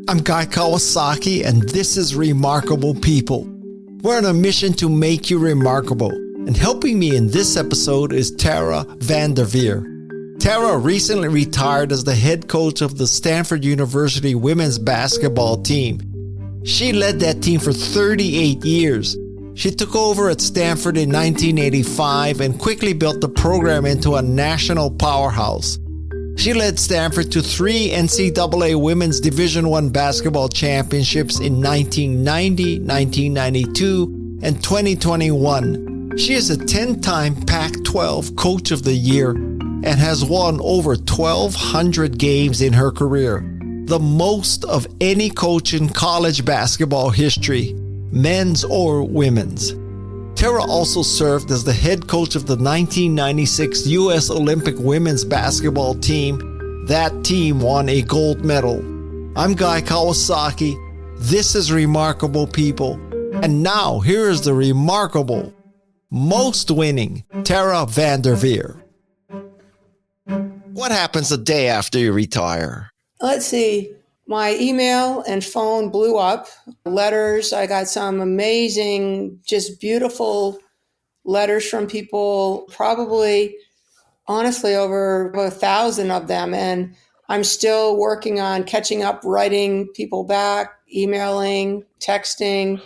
I'm Guy Kawasaki, and this is Remarkable People. We're on a mission to make you remarkable. And helping me in this episode is Tara VanDerveer. Tara recently retired as the head coach of the Stanford University women's basketball team. She led that team for 38 years. She took over at Stanford in 1985 and quickly built the program into a national powerhouse. She led Stanford to 3 NCAA Women's Division I basketball championships in 1990, 1992, and 2021. She is a 10-time Pac-12 Coach of the Year and has won over 1,200 games in her career, the most of any coach in college basketball history, men's or women's. Tara also served as the head coach of the 1996 U.S. Olympic women's basketball team. That team won a gold medal. I'm Guy Kawasaki. This is Remarkable People. And now, here is the remarkable, most winning Tara VanDerveer. What happens the day after you retire? Let's see. My email and phone blew up. Letters, I got some amazing, just beautiful letters from people, probably, honestly, over 1,000 of them. And I'm still working on catching up, writing people back, emailing, texting,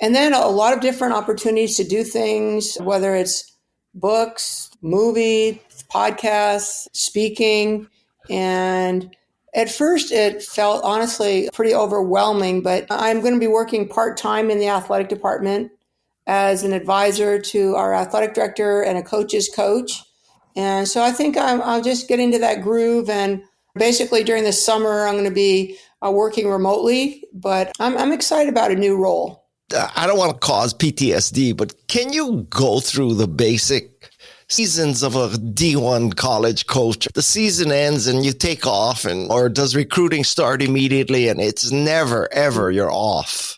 and then a lot of different opportunities to do things, whether it's books, movies, podcasts, speaking, and at first, it felt honestly pretty overwhelming, but I'm going to be working part-time in the athletic department as an advisor to our athletic director and a coach's coach. And so I think I'll just get into that groove. And basically during the summer, I'm going to be working remotely, but I'm excited about a new role. I don't want to cause PTSD, but can you go through the basic seasons of a D1 college coach? The season ends and you take off, or does recruiting start immediately and it's never, ever you're off?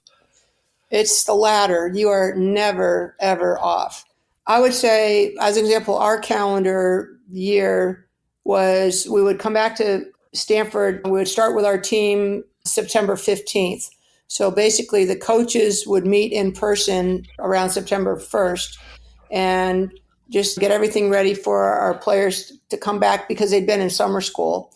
It's the latter. You are never, ever off. I would say, as an example, our calendar year was, we would come back to Stanford. We would start with our team September 15th. So basically the coaches would meet in person around September 1st and just get everything ready for our players to come back because they'd been in summer school.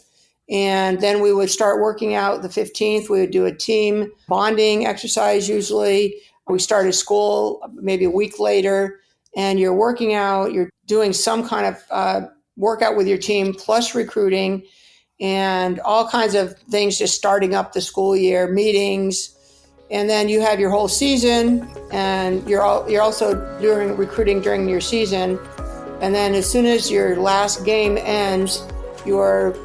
And then we would start working out the 15th. We would do a team bonding exercise usually. We started school maybe a week later, and you're working out, you're doing some kind of workout with your team, plus recruiting and all kinds of things, just starting up the school year, meetings. And then you have your whole season, and you're also doing recruiting during your season. And then as soon as your last game ends, you're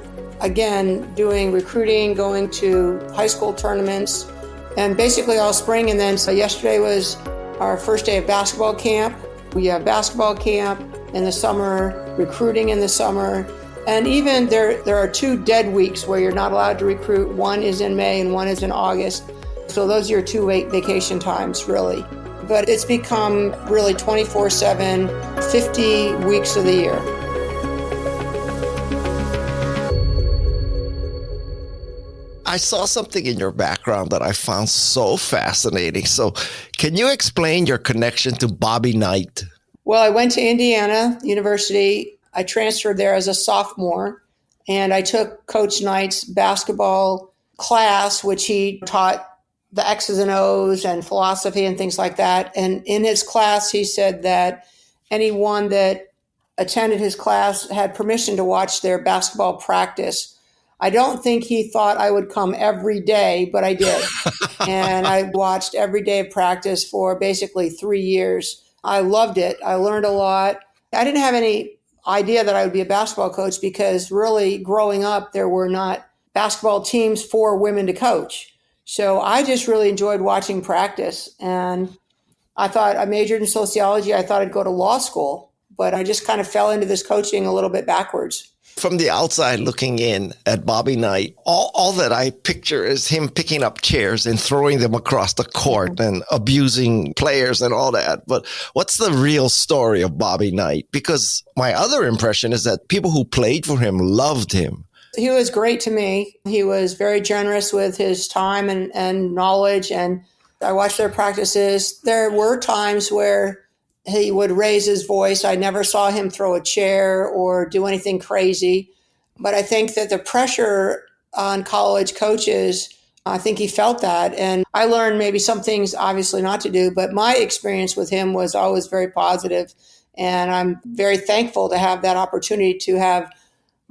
again doing recruiting, going to high school tournaments, and basically all spring. And then so yesterday was our first day of basketball camp. We have basketball camp in the summer, recruiting in the summer. And even there are 2 dead weeks where you're not allowed to recruit. One is in May and one is in August. So those are your 2 vacation times, really. But it's become really 24/7, 50 weeks of the year. I saw something in your background that I found so fascinating. So can you explain your connection to Bobby Knight? Well, I went to Indiana University. I transferred there as a sophomore, and I took Coach Knight's basketball class, which he taught the X's and O's and philosophy and things like that. And in his class, he said that anyone that attended his class had permission to watch their basketball practice. I don't think he thought I would come every day, but I did. And I watched every day of practice for basically 3 years. I loved it. I learned a lot. I didn't have any idea that I would be a basketball coach because really growing up, there were not basketball teams for women to coach. So I just really enjoyed watching practice. And I thought I majored in sociology. I thought I'd go to law school, but I just kind of fell into this coaching a little bit backwards. From the outside looking in at Bobby Knight, all that I picture is him picking up chairs and throwing them across the court and abusing players and all that. But what's the real story of Bobby Knight? Because my other impression is that people who played for him loved him. He was great to me. He was very generous with his time and knowledge, and I watched their practices. There were times where he would raise his voice. I never saw him throw a chair or do anything crazy. But I think that the pressure on college coaches, I think he felt that. And I learned maybe some things obviously not to do, but my experience with him was always very positive. And I'm very thankful to have that opportunity to have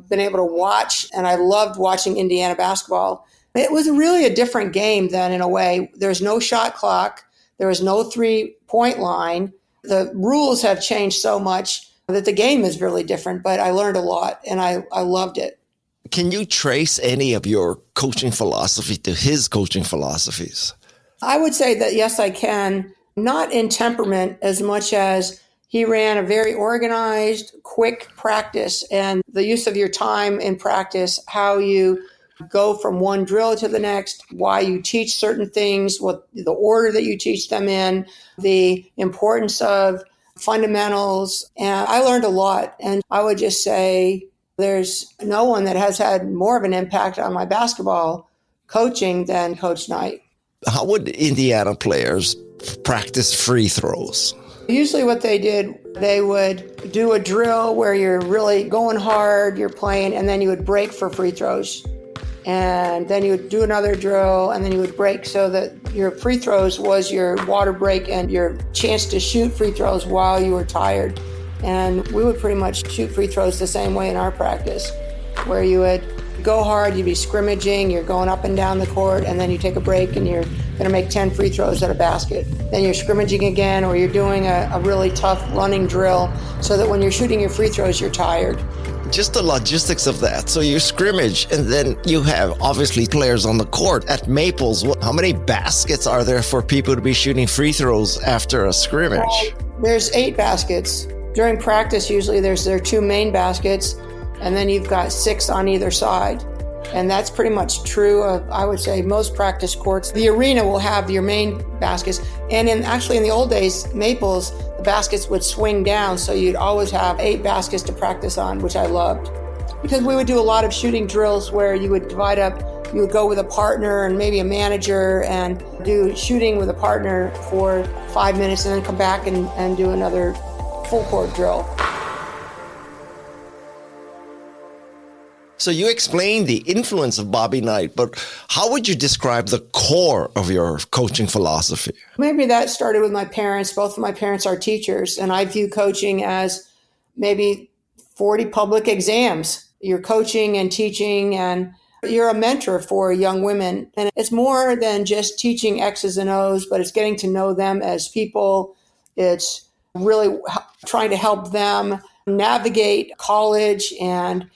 been able to watch. And I loved watching Indiana basketball. It was really a different game then, in a way. There's no shot clock. There was no 3-point line. The rules have changed so much that the game is really different, but I learned a lot and I loved it. Can you trace any of your coaching philosophy to his coaching philosophies? I would say that, yes, I can. Not in temperament as much as he ran a very organized, quick practice, and the use of your time in practice, how you go from one drill to the next, why you teach certain things, what the order that you teach them in, the importance of fundamentals. And I learned a lot. And I would just say there's no one that has had more of an impact on my basketball coaching than Coach Knight. How would Indiana players practice free throws? Usually what they did, they would do a drill where you're really going hard, you're playing, and then you would break for free throws. And then you would do another drill, and then you would break, so that your free throws was your water break and your chance to shoot free throws while you were tired. And we would pretty much shoot free throws the same way in our practice, where you would go hard, you'd be scrimmaging, you're going up and down the court, and then you take a break and you're going to make 10 free throws at a basket. Then you're scrimmaging again, or you're doing a really tough running drill, so that when you're shooting your free throws, you're tired. Just the logistics of that. So you scrimmage, and then you have obviously players on the court. At Maples, how many baskets are there for people to be shooting free throws after a scrimmage? There's 8 baskets. During practice, usually there are 2 main baskets, and then you've got 6 on either side. And that's pretty much true of, I would say, most practice courts. The arena will have your main baskets. And in the old days, Maples, the baskets would swing down, so you'd always have 8 baskets to practice on, which I loved. Because we would do a lot of shooting drills where you would divide up, you would go with a partner and maybe a manager and do shooting with a partner for 5 minutes and then come back and do another full court drill. So you explained the influence of Bobby Knight, but how would you describe the core of your coaching philosophy? Maybe that started with my parents. Both of my parents are teachers, and I view coaching as maybe 40 public exams. You're coaching and teaching, and you're a mentor for young women. And it's more than just teaching X's and O's, but it's getting to know them as people. It's really trying to help them navigate college and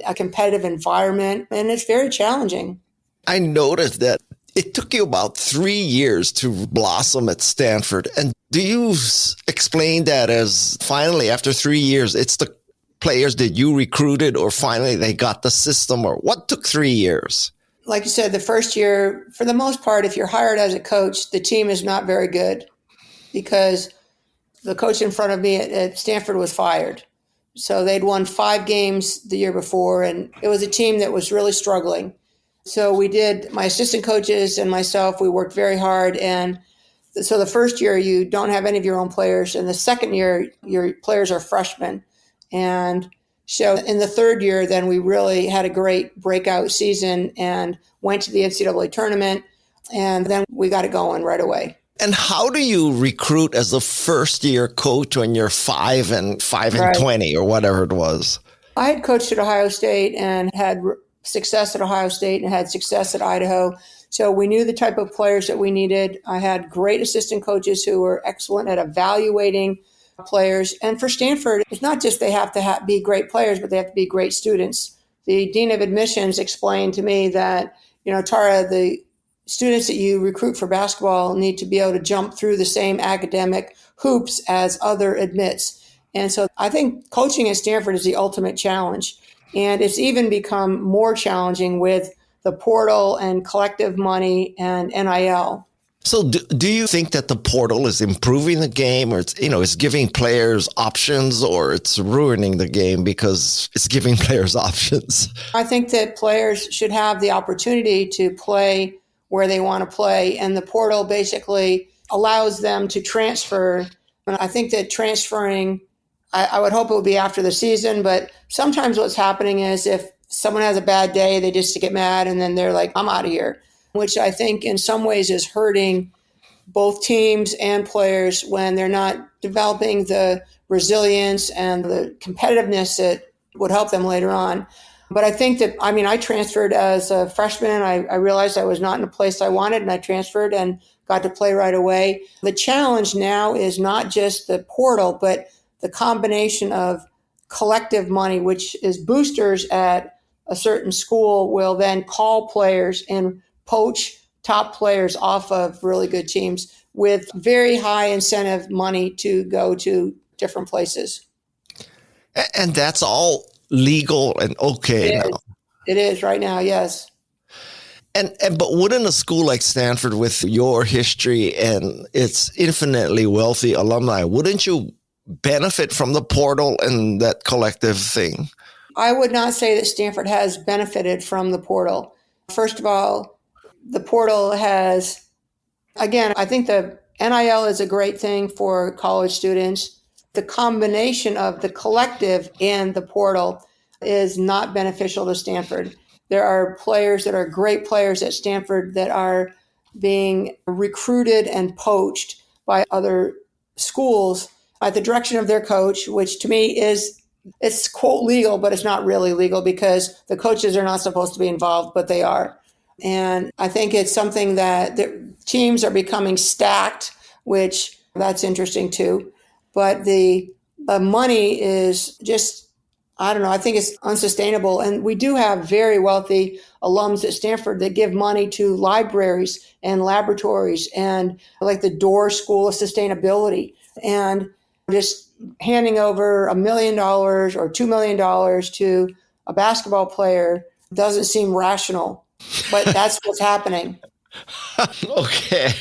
a competitive environment, and it's very challenging. I noticed that it took you about 3 years to blossom at Stanford. And do you explain that as finally, after 3 years, it's the players that you recruited, or finally they got the system, or what took 3 years? Like you said, the first year, for the most part, if you're hired as a coach, the team is not very good, because the coach in front of me at Stanford was fired. So they'd won 5 games the year before, and it was a team that was really struggling. So my assistant coaches and myself, we worked very hard. And so the first year, you don't have any of your own players. And the second year, your players are freshmen. And so in the third year, then we really had a great breakout season and went to the NCAA tournament. And then we got it going right away. And how do you recruit as a first-year coach when you're 5 and 20 or whatever it was? I had coached at Ohio State and had success at Ohio State and had success at Idaho. So we knew the type of players that we needed. I had great assistant coaches who were excellent at evaluating players. And for Stanford, it's not just they have to be great players, but they have to be great students. The dean of admissions explained to me that, Tara, the students that you recruit for basketball need to be able to jump through the same academic hoops as other admits. And so I think coaching at Stanford is the ultimate challenge. And it's even become more challenging with the portal and collective money and NIL. So do you think that the portal is improving the game, or it's giving players options, or it's ruining the game because it's giving players options? I think that players should have the opportunity to play where they want to play. And the portal basically allows them to transfer. And I think that transferring, I would hope it would be after the season, but sometimes what's happening is if someone has a bad day, they just get mad and then they're like, I'm out of here, which I think in some ways is hurting both teams and players when they're not developing the resilience and the competitiveness that would help them later on. But I think that, I transferred as a freshman. I realized I was not in a place I wanted, and I transferred and got to play right away. The challenge now is not just the portal, but the combination of collective money, which is boosters at a certain school will then call players and poach top players off of really good teams with very high incentive money to go to different places. And that's all legal and okay now. It is right now, yes. But wouldn't a school like Stanford, with your history and its infinitely wealthy alumni, wouldn't you benefit from the portal and that collective thing? I would not say that Stanford has benefited from the portal. First of all, the portal has, again, I think the NIL is a great thing for college students. The combination of the collective and the portal is not beneficial to Stanford. There are players that are great players at Stanford that are being recruited and poached by other schools at the direction of their coach, which to me it's quote legal, but it's not really legal because the coaches are not supposed to be involved, but they are. And I think it's something that the teams are becoming stacked, which that's interesting too. But the money is just, I don't know, I think it's unsustainable. And we do have very wealthy alums at Stanford that give money to libraries and laboratories and like the Dorr School of Sustainability, and just handing over $1 million or $2 million to a basketball player doesn't seem rational, but that's what's happening. Okay.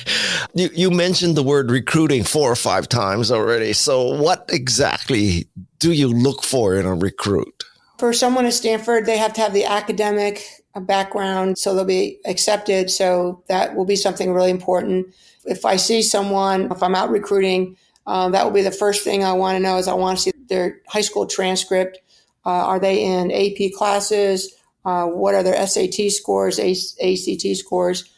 You mentioned the word recruiting 4 or 5 times already. So what exactly do you look for in a recruit? For someone at Stanford, they have to have the academic background, so they'll be accepted. So that will be something really important. If I see someone, if I'm out recruiting, that will be the first thing I want to know is I want to see their high school transcript. Are they in AP classes? What are their SAT scores, ACT scores?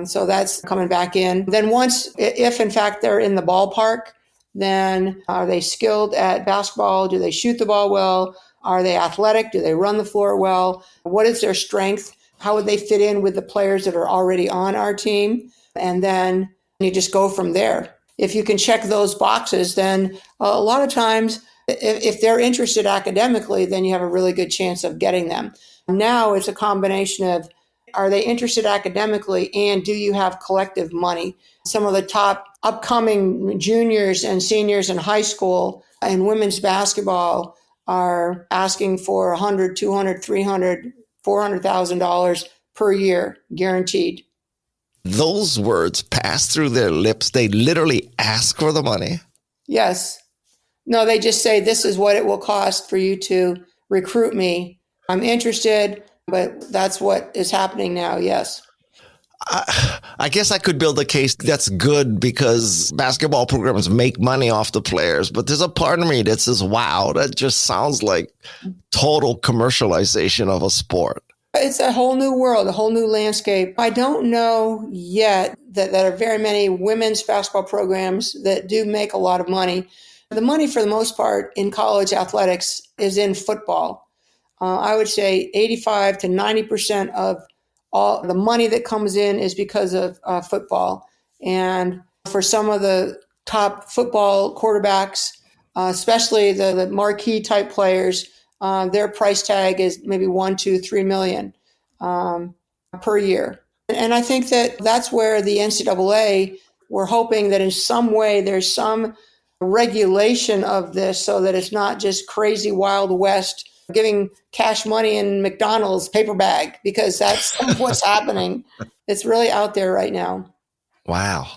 So that's coming back in. Then once, if in fact they're in the ballpark, then are they skilled at basketball? Do they shoot the ball well? Are they athletic? Do they run the floor well? What is their strength? How would they fit in with the players that are already on our team? And then you just go from there. If you can check those boxes, then a lot of times, if they're interested academically, then you have a really good chance of getting them. Now it's a combination of, are they interested academically, and do you have collective money? Some of the top upcoming juniors and seniors in high school and women's basketball are asking for $100,000, $200,000, $300,000, $400,000 per year, guaranteed. Those words pass through their lips. They literally ask for the money. Yes. No, they just say, this is what it will cost for you to recruit me. I'm interested, but that's what is happening now. Yes. I guess I could build a case that's good because basketball programs make money off the players. But there's a part of me that says, wow, that just sounds like total commercialization of a sport. It's a whole new world, a whole new landscape. I don't know yet that there are very many women's basketball programs that do make a lot of money. The money, for the most part, in college athletics is in football. I would say 85 to 90% of all the money that comes in is because of football. And for some of the top football quarterbacks, especially the marquee type players, their price tag is maybe $1, $2, $3 million per year. And I think that that's where the NCAA, we're hoping that in some way there's some regulation of this so that it's not just crazy Wild West giving cash money in McDonald's paper bag, because that's what's happening. It's really out there right now. Wow.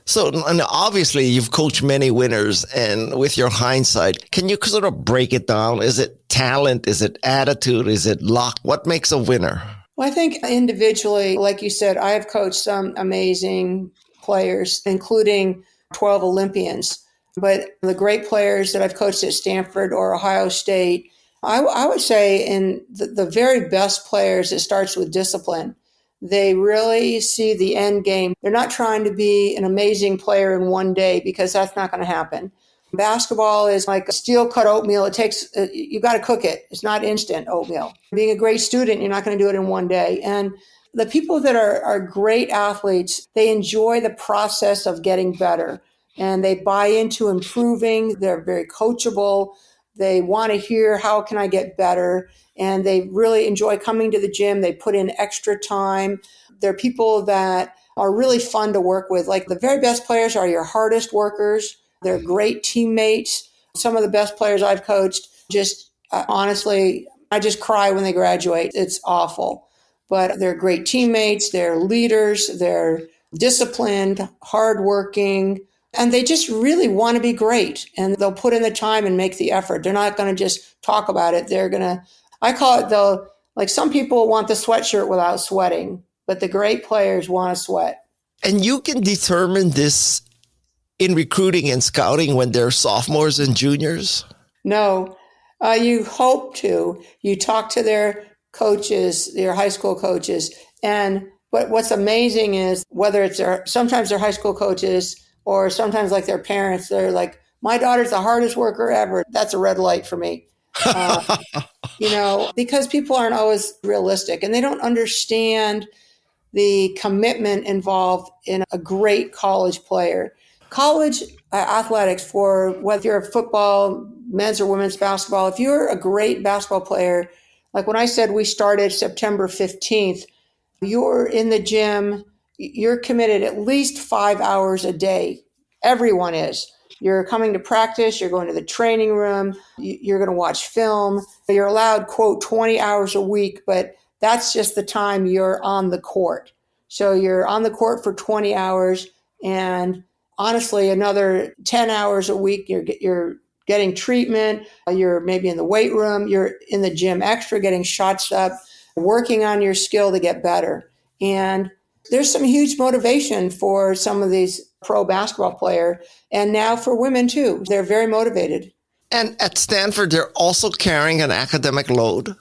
So and obviously you've coached many winners, and with your hindsight, can you sort of break it down? Is it talent? Is it attitude? Is it luck? What makes a winner? Well, I think individually, like you said, I have coached some amazing players, including 12 Olympians. But the great players that I've coached at Stanford or Ohio State, I would say in the very best players, it starts with discipline. They really see the end game. They're not trying to be an amazing player in one day, because that's not going to happen. Basketball is like a steel cut oatmeal. It takes, you got to cook it. It's not instant oatmeal. Being a great student, you're not going to do it in one day. And the people that are great athletes, they enjoy the process of getting better, and they buy into improving. They're very coachable. They want to hear, how can I get better? And they really enjoy coming to the gym. They put in extra time. They're people that are really fun to work with. Like the very best players are your hardest workers. They're great teammates. Some of the best players I've coached, just honestly, I just cry when they graduate. It's awful. But they're great teammates. They're leaders. They're disciplined, hardworking, and they just really want to be great. And they'll put in the time and make the effort. They're not going to just talk about it. They're going to, I call it like some people want the sweatshirt without sweating, but the great players want to sweat. And you can determine this in recruiting and scouting when they're sophomores and juniors? No, you hope to. You talk to their coaches, their high school coaches. But what's amazing is whether it's sometimes they're high school coaches or sometimes like their parents, they're like, my daughter's the hardest worker ever. That's a red light for me. Because people aren't always realistic and they don't understand the commitment involved in a great college player. College athletics, for whether you're a football, men's or women's basketball, if you're a great basketball player, like when I said we started September 15th, you're in the gym, you're committed at least 5 hours a day. Everyone is. You're coming to practice, you're going to the training room, you're going to watch film. You're allowed, quote, 20 hours a week, but that's just the time you're on the court. So you're on the court for 20 hours, and honestly, another 10 hours a week, you're getting treatment, you're maybe in the weight room, you're in the gym extra, getting shots up, working on your skill to get better. And there's some huge motivation for some of these pro basketball players, and now for women too. They're very motivated. And at Stanford, they're also carrying an academic load?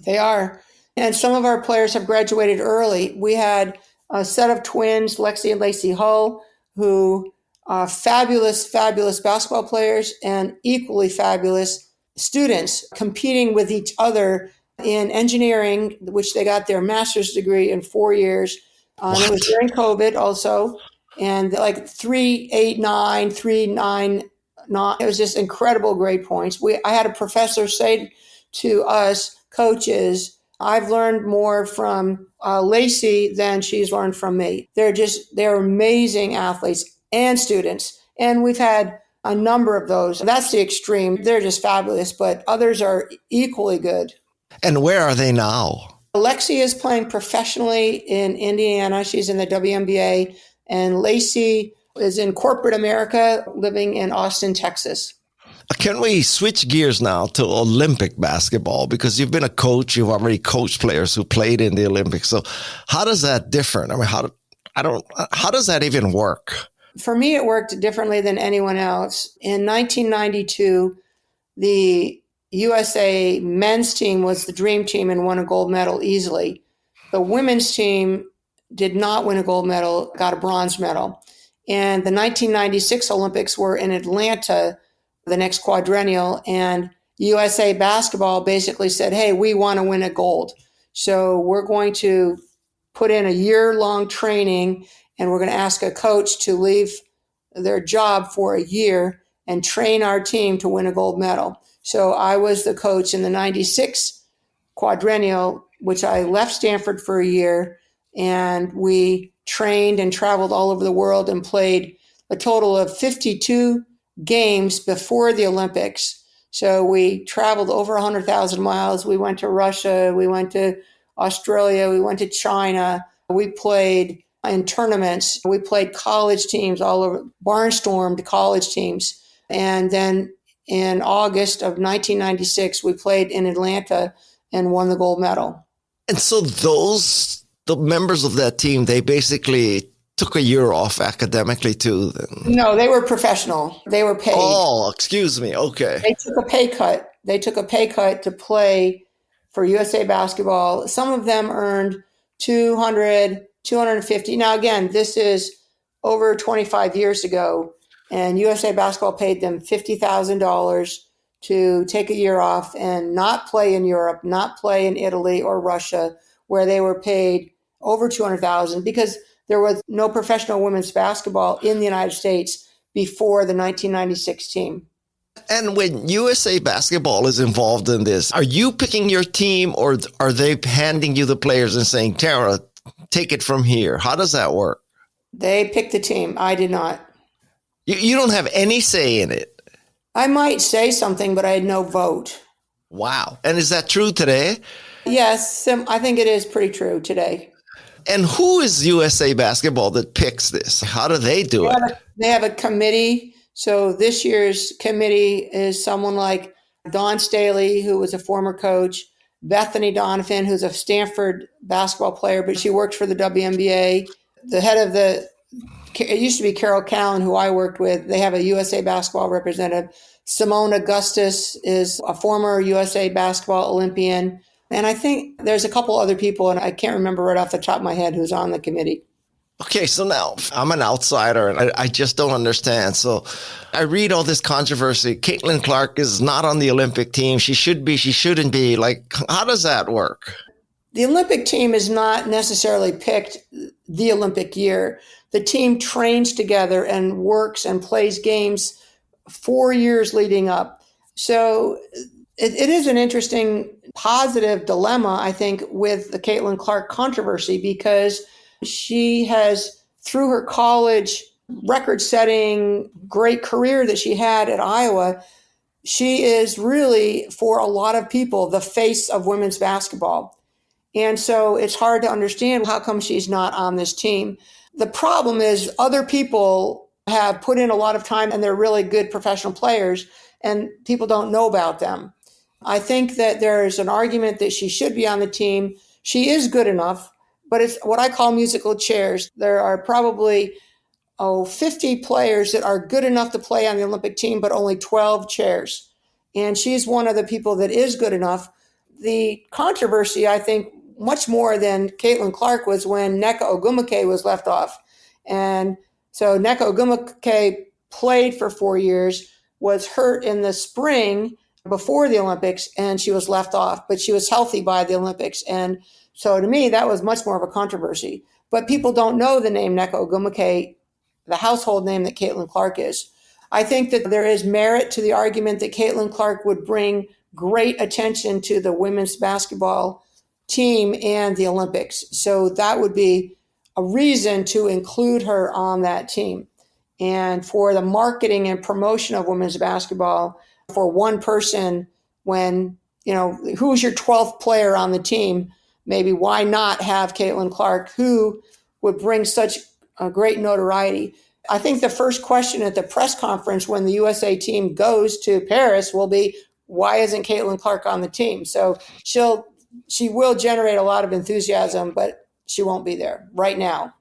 They are. And some of our players have graduated early. We had a set of twins, Lexi and Lacey Hull, who are fabulous, fabulous basketball players and equally fabulous students, competing with each other in engineering, which they got their master's degree in 4 years. It was during COVID also. And like 3.89, 3.99, it was just incredible grade points. I had a professor say to us coaches, I've learned more from Lacey than she's learned from me. They're amazing athletes and students. And we've had a number of those. That's the extreme. They're just fabulous, but others are equally good. And where are they now? Lexi is playing professionally in Indiana. She's in the WNBA. And Lacey is in corporate America, living in Austin, Texas. Can we switch gears now to Olympic basketball? Because you've been a coach, you've already coached players who played in the Olympics. So how does that differ? I mean, how does that even work? For me, it worked differently than anyone else. In 1992, the USA men's team was the dream team and won a gold medal easily. The women's team did not win a gold medal, got a bronze medal. And the 1996 Olympics were in Atlanta, the next quadrennial, and USA Basketball basically said, hey, we want to win a gold. So we're going to put in a year-long training, and we're going to ask a coach to leave their job for a year and train our team to win a gold medal. So I was the coach in the 96 quadrennial, which I left Stanford for a year, and we trained and traveled all over the world and played a total of 52 games before the Olympics. So we traveled over 100,000 miles. We went to Russia. We went to Australia. We went to China. We played in tournaments. We played college teams all over, barnstormed college teams. And then in August of 1996, we played in Atlanta and won the gold medal. And so the members of that team, they basically took a year off academically too then? No, they were professional. They were paid. Oh, excuse me. Okay. They took a pay cut. They took a pay cut to play for USA Basketball. Some of them earned $200, $250. Now, again, this is over 25 years ago, and USA Basketball paid them $50,000 to take a year off and not play in Europe, not play in Italy or Russia, where they were paid over $200,000 because there was no professional women's basketball in the United States before the 1996 team. And when USA Basketball is involved in this, are you picking your team or are they handing you the players and saying, Tara, take it from here? How does that work? They picked the team. I did not. You don't have any say in it. I might say something, but I had no vote. Wow. And is that true today? Yes, I think it is pretty true today. And who is USA Basketball that picks this? How do they do it? They have a committee. So this year's committee is someone like Dawn Staley, who was a former coach, Bethany Donovan, who's a Stanford basketball player, but she worked for the WNBA. The head of it used to be Carol Callan, who I worked with. They have a USA Basketball representative. Simone Augustus is a former USA Basketball Olympian. And I think there's a couple other people, and I can't remember right off the top of my head who's on the committee. Okay, so now I'm an outsider and I just don't understand. So I read all this controversy. Caitlin Clark is not on the Olympic team. She should be, she shouldn't be. Like, how does that work? The Olympic team is not necessarily picked the Olympic year. The team trains together and works and plays games 4 years leading up. So it is an interesting positive dilemma, I think, with the Caitlin Clark controversy, because she has, through her college record-setting great career that she had at Iowa, she is really, for a lot of people, the face of women's basketball. And so it's hard to understand how come she's not on this team. The problem is other people have put in a lot of time and they're really good professional players and people don't know about them. I think that there is an argument that she should be on the team. She is good enough, but it's what I call musical chairs. There are probably 50 players that are good enough to play on the Olympic team, but only 12 chairs. And she's one of the people that is good enough. The controversy, I think, much more than Caitlin Clark was when Nneka Ogwumike was left off. And so Nneka Ogwumike played for 4 years, was hurt in the spring before the Olympics, and she was left off, but she was healthy by the Olympics. And so to me, that was much more of a controversy. But people don't know the name Nneka Ogwumike, the household name that Caitlin Clark is. I think that there is merit to the argument that Caitlin Clark would bring great attention to the women's basketball team and the Olympics. So that would be a reason to include her on that team. And for the marketing and promotion of women's basketball, for one person, when, who's your 12th player on the team, maybe why not have Caitlin Clark, who would bring such a great notoriety? I think the first question at the press conference when the USA team goes to Paris will be, why isn't Caitlin Clark on the team? So she will generate a lot of enthusiasm, but she won't be there right now.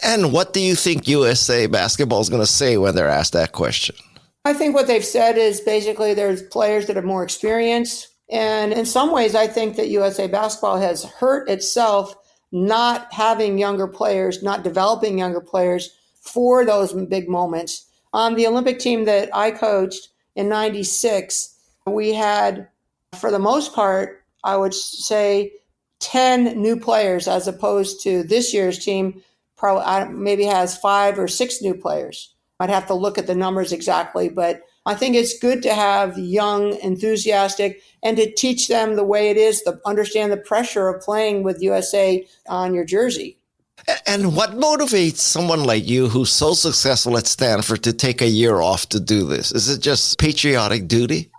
And what do you think USA Basketball is going to say when they're asked that question? I think what they've said is basically there's players that have more experience. And in some ways, I think that USA Basketball has hurt itself not having younger players, not developing younger players for those big moments. On the Olympic team that I coached in 96, we had, for the most part, I would say 10 new players, as opposed to this year's team probably maybe has 5 or 6 new players. I'd have to look at the numbers exactly, but I think it's good to have young, enthusiastic, and to teach them the way it is, to understand the pressure of playing with USA on your jersey. And what motivates someone like you who's so successful at Stanford to take a year off to do this? Is it just patriotic duty?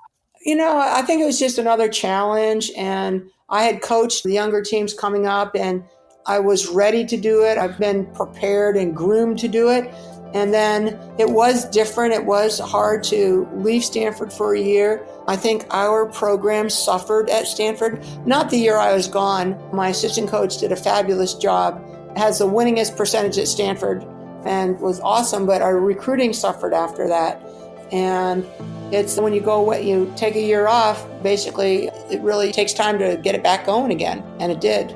I think it was just another challenge, and I had coached the younger teams coming up, and I was ready to do it. I've been prepared and groomed to do it. And then it was different. It was hard to leave Stanford for a year. I think our program suffered at Stanford. Not the year I was gone. My assistant coach did a fabulous job. Has the winningest percentage at Stanford and was awesome, but our recruiting suffered after that. And it's when you go away, you take a year off, basically, it really takes time to get it back going again. And it did.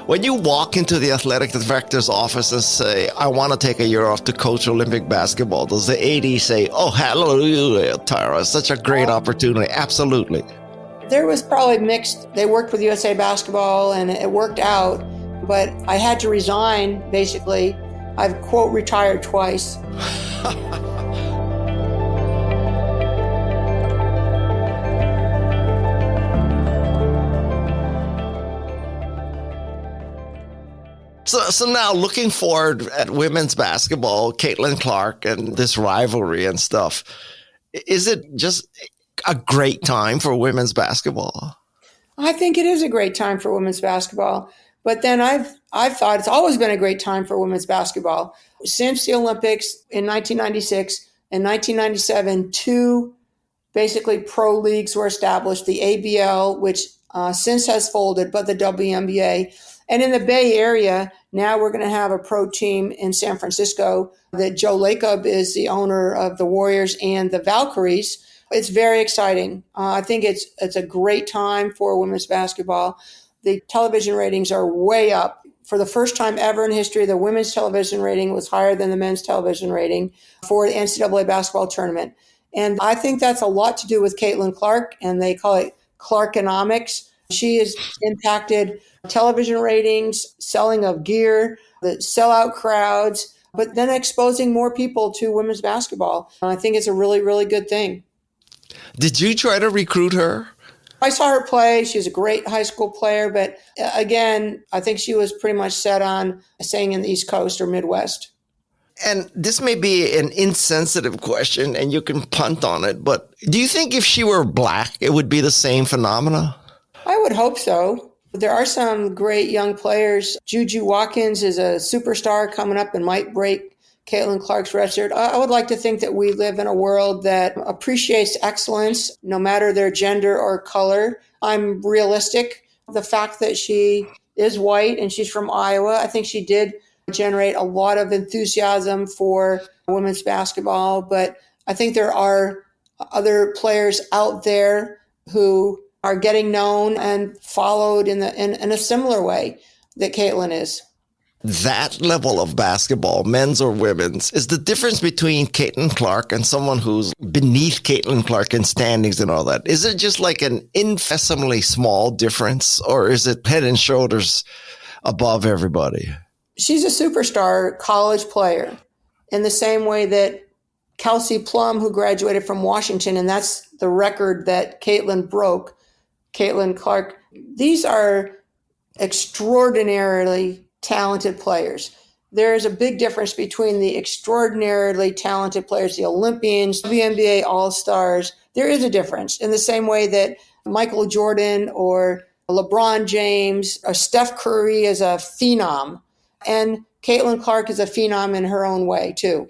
When you walk into the athletic director's office and say, I want to take a year off to coach Olympic basketball, does the AD say, oh, hallelujah, Tara, it's such a great opportunity? Absolutely. There was probably mixed. They worked with USA Basketball and it worked out, but I had to resign, basically. I've, quote, retired twice. So now looking forward at women's basketball, Caitlin Clark and this rivalry and stuff, is it just a great time for women's basketball? I think it is a great time for women's basketball. But then I've thought it's always been a great time for women's basketball. Since the Olympics in 1996 and 1997, two basically pro leagues were established, the ABL, which since has folded, but the WNBA. And in the Bay Area, now we're going to have a pro team in San Francisco that Joe Lacob is the owner of the Warriors and the Valkyries. It's very exciting. I think it's a great time for women's basketball. The television ratings are way up. For the first time ever in history, the women's television rating was higher than the men's television rating for the NCAA basketball tournament. And I think that's a lot to do with Caitlin Clark, and they call it Clarkonomics. She has impacted television ratings, selling of gear, the sellout crowds, but then exposing more people to women's basketball. I think it's a really, really good thing. Did you try to recruit her? I saw her play. She was a great high school player, but again, I think she was pretty much set on staying in the East Coast or Midwest. And this may be an insensitive question and you can punt on it, but do you think if she were Black, it would be the same phenomena? I would hope so. There are some great young players. Juju Watkins is a superstar coming up and might break Caitlin Clark's record. I would like to think that we live in a world that appreciates excellence, no matter their gender or color. I'm realistic. The fact that she is white and she's from Iowa, I think she did generate a lot of enthusiasm for women's basketball. But I think there are other players out there who are getting known and followed in a similar way that Caitlin is. That level of basketball, men's or women's, is the difference between Caitlin Clark and someone who's beneath Caitlin Clark in standings and all that. Is it just like an infinitesimally small difference, or is it head and shoulders above everybody? She's a superstar college player in the same way that Kelsey Plum, who graduated from Washington, and that's the record that Caitlin broke, Caitlin Clark. These are extraordinarily talented players. There is a big difference between the extraordinarily talented players, the Olympians, WNBA All-Stars. There is a difference in the same way that Michael Jordan or LeBron James or Steph Curry is a phenom. And Caitlin Clark is a phenom in her own way, too.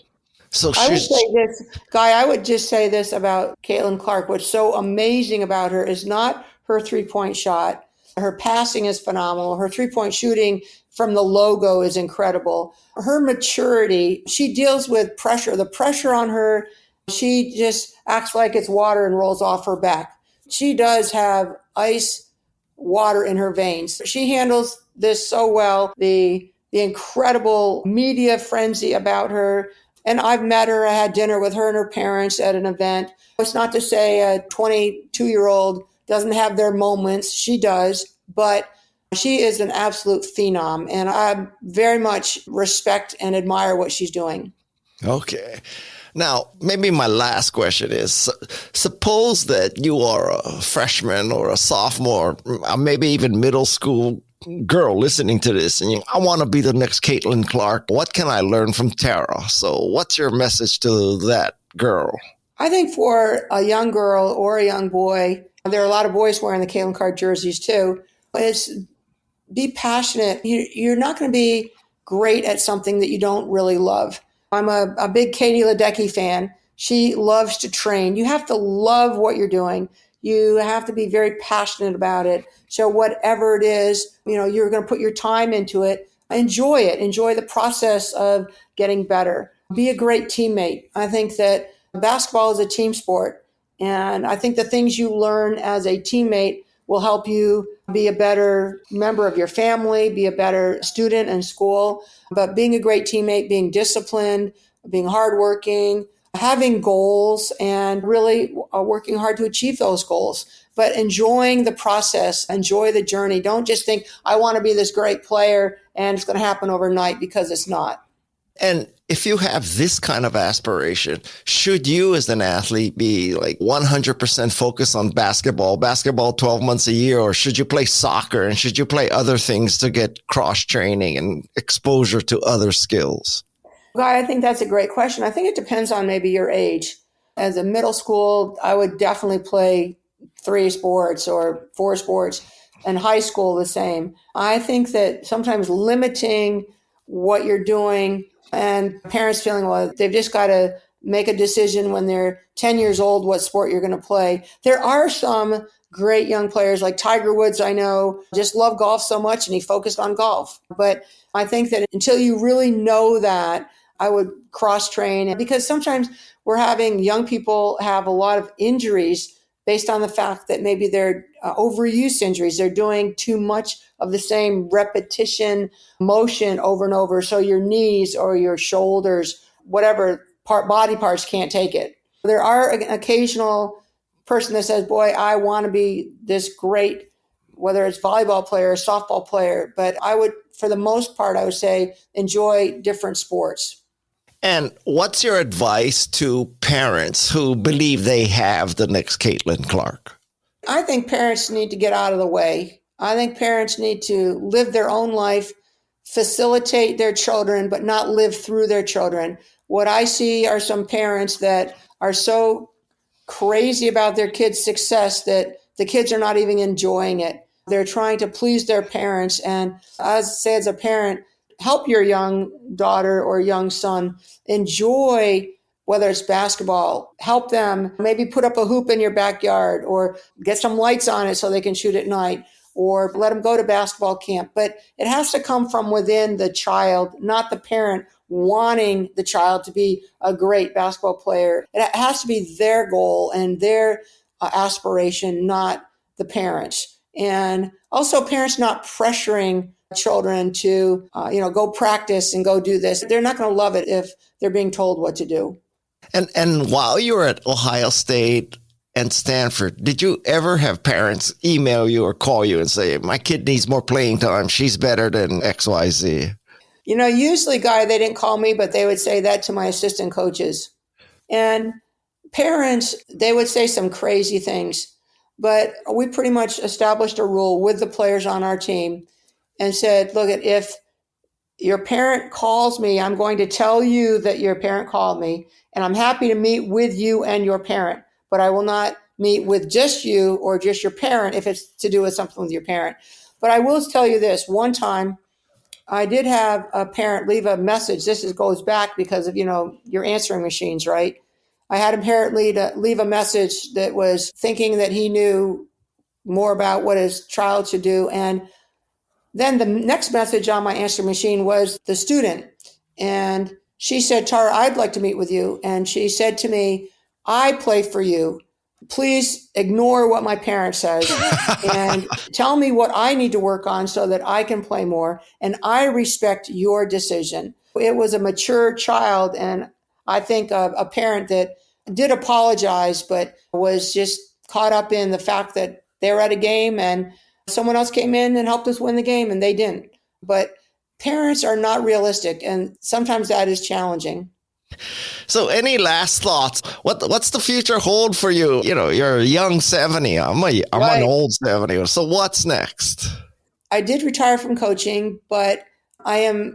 So I would say this, Guy, I would just say this about Caitlin Clark. What's so amazing about her is not her three-point shot. Her passing is phenomenal. Her three-point shooting from the logo is incredible. Her maturity, she deals with pressure. The pressure on her, she just acts like it's water and rolls off her back. She does have ice water in her veins. She handles this so well. The incredible media frenzy about her. And I've met her. I had dinner with her and her parents at an event. It's not to say a 22-year-old doesn't have their moments. She does. But she is an absolute phenom. And I very much respect and admire what she's doing. Okay. Now, maybe my last question is, suppose that you are a freshman or a sophomore, maybe even middle school girl listening to this, and I want to be the next Caitlin Clark. What can I learn from Tara? So what's your message to that girl? I think for a young girl or a young boy, there are a lot of boys wearing the Caitlin Clark jerseys too. It's be passionate. You're not going to be great at something that you don't really love. I'm a big Katie Ledecky fan. She loves to train. You have to love what you're doing. You have to be very passionate about it. So whatever it is, you're going to put your time into it. Enjoy it. Enjoy the process of getting better. Be a great teammate. I think that basketball is a team sport. And I think the things you learn as a teammate will help you be a better member of your family, be a better student in school. But being a great teammate, being disciplined, being hardworking, having goals, and really working hard to achieve those goals. But enjoying the process, enjoy the journey. Don't just think, I want to be this great player and it's going to happen overnight, because it's not. And if you have this kind of aspiration, should you as an athlete be like 100% focused on basketball 12 months a year, or should you play soccer and should you play other things to get cross training and exposure to other skills? Guy, I think that's a great question. I think it depends on maybe your age. As a middle school, I would definitely play 3 sports or 4 sports, and high school the same. I think that sometimes limiting what you're doing, and parents feeling, well, they've just got to make a decision when they're 10 years old what sport you're going to play. There are some great young players like Tiger Woods, I know, just loved golf so much and he focused on golf. But I think that until you really know that, I would cross-train, because sometimes we're having young people have a lot of injuries based on the fact that maybe they're overuse injuries. They're doing too much of the same repetition motion over and over. So your knees or your shoulders, whatever body parts can't take it. There are an occasional person that says, boy, I want to be this great, whether it's volleyball player or softball player. But I would, for the most part, I would say enjoy different sports. And what's your advice to parents who believe they have the next Caitlin Clark? I think parents need to get out of the way. I think parents need to live their own life, facilitate their children, but not live through their children. What I see are some parents that are so crazy about their kids' success that the kids are not even enjoying it. They're trying to please their parents. And as a parent, help your young daughter or young son enjoy, whether it's basketball, help them maybe put up a hoop in your backyard or get some lights on it so they can shoot at night, or let them go to basketball camp. But it has to come from within the child, not the parent wanting the child to be a great basketball player. It has to be their goal and their aspiration, not the parents. And also parents not pressuring children to, go practice and go do this. They're not going to love it if they're being told what to do. And while you were at Ohio State and Stanford, did you ever have parents email you or call you and say, my kid needs more playing time, she's better than XYZ? Usually, Guy, they didn't call me, but they would say that to my assistant coaches. And parents, they would say some crazy things. But we pretty much established a rule with the players on our team and said, look, if your parent calls me, I'm going to tell you that your parent called me, and I'm happy to meet with you and your parent, but I will not meet with just you or just your parent if it's to do with something with your parent. But I will tell you this, one time I did have a parent leave a message. This goes back because of, your answering machines, right? I had a parent leave a message that was thinking that he knew more about what his child should do. And then the next message on my answering machine was the student. And she said, Tara, I'd like to meet with you. And she said to me, I play for you. Please ignore what my parent says and tell me what I need to work on so that I can play more. And I respect your decision. It was a mature child. And I think a parent that did apologize, but was just caught up in the fact that they were at a game and someone else came in and helped us win the game and they didn't. But parents are not realistic. And sometimes that is challenging. So any last thoughts? What's the future hold for you? You're a young 70. I'm an old 70. So what's next? I did retire from coaching, but I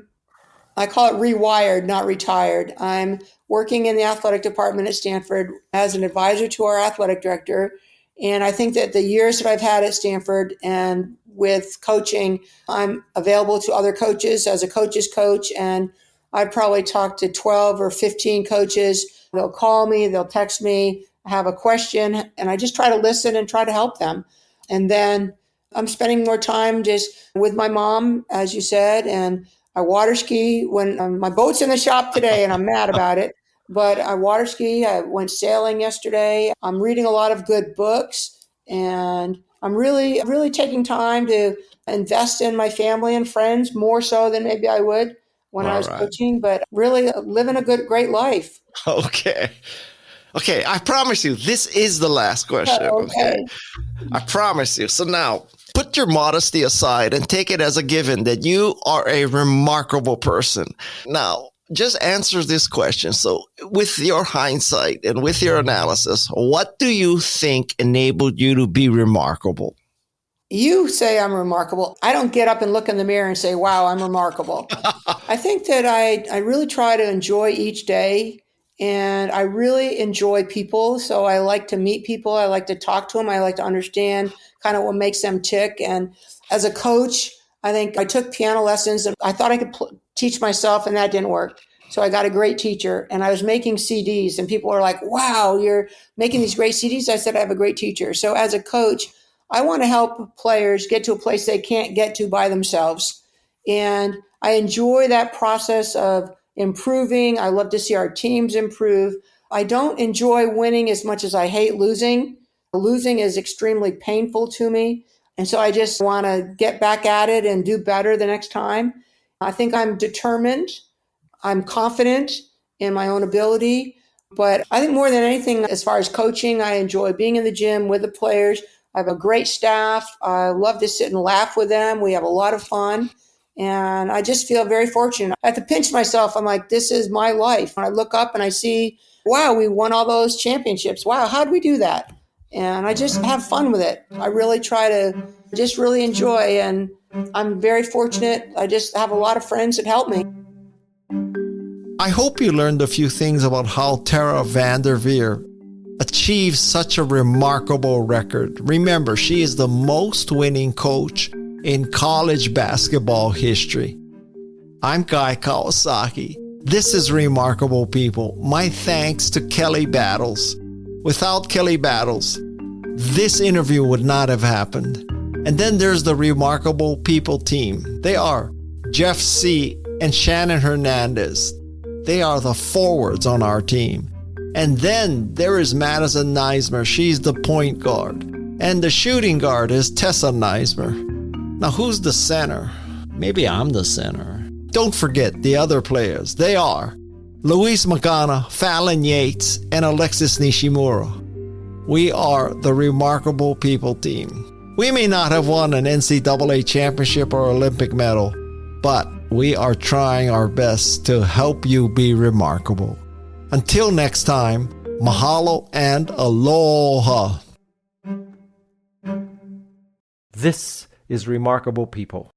call it rewired, not retired. I'm working in the athletic department at Stanford as an advisor to our athletic director. And I think that the years that I've had at Stanford and with coaching. I'm available to other coaches as a coach's coach, and I probably talked to 12 or 15 coaches. They'll call me, they'll text me, have a question, and I just try to listen and try to help them. And then I'm spending more time just with my mom, as you said, and I water ski when my boat's in the shop today and I'm mad about it. But I water ski. I went sailing yesterday. I'm reading a lot of good books, and I'm really, really taking time to invest in my family and friends more so than maybe I would when I was coaching, but really living a great life. Okay. Okay. I promise you, this is the last question. Okay. I promise you. So now put your modesty aside and take it as a given that you are a remarkable person. Now, just answer this question. So with your hindsight and with your analysis, what do you think enabled you to be remarkable? You say I'm remarkable. I don't get up and look in the mirror and say, wow, I'm remarkable. I think that I really try to enjoy each day, and I really enjoy people. So I like to meet people. I like to talk to them. I like to understand kind of what makes them tick. And as a coach, I think I took piano lessons and I thought I could teach myself, and that didn't work. So I got a great teacher, and I was making CDs, and people were like, wow, you're making these great CDs. I said, I have a great teacher. So as a coach, I want to help players get to a place they can't get to by themselves. And I enjoy that process of improving. I love to see our teams improve. I don't enjoy winning as much as I hate losing. Losing is extremely painful to me. And so I just want to get back at it and do better the next time. I think I'm determined. I'm confident in my own ability. But I think more than anything, as far as coaching, I enjoy being in the gym with the players. I have a great staff. I love to sit and laugh with them. We have a lot of fun. And I just feel very fortunate. I have to pinch myself. I'm like, this is my life. And I look up and I see, wow, we won all those championships. Wow, how'd we do that? And I just have fun with it. I really try to just really enjoy. And I'm very fortunate. I just have a lot of friends that help me. I hope you learned a few things about how Tara VanDerveer achieved such a remarkable record. Remember, she is the most winning coach in college basketball history. I'm Guy Kawasaki. This is Remarkable People. My thanks to Kelly Battles. Without Kelly Battles, this interview would not have happened. And then there's the Remarkable People team. They are Jeff C. and Shannon Hernandez. They are the forwards on our team. And then there is Madison Neismer. She's the point guard. And the shooting guard is Tessa Neismer. Now, who's the center? Maybe I'm the center. Don't forget the other players. They are Luis Magana, Fallon Yates, and Alexis Nishimura. We are the Remarkable People team. We may not have won an NCAA championship or Olympic medal, but we are trying our best to help you be remarkable. Until next time, mahalo and aloha. This is Remarkable People.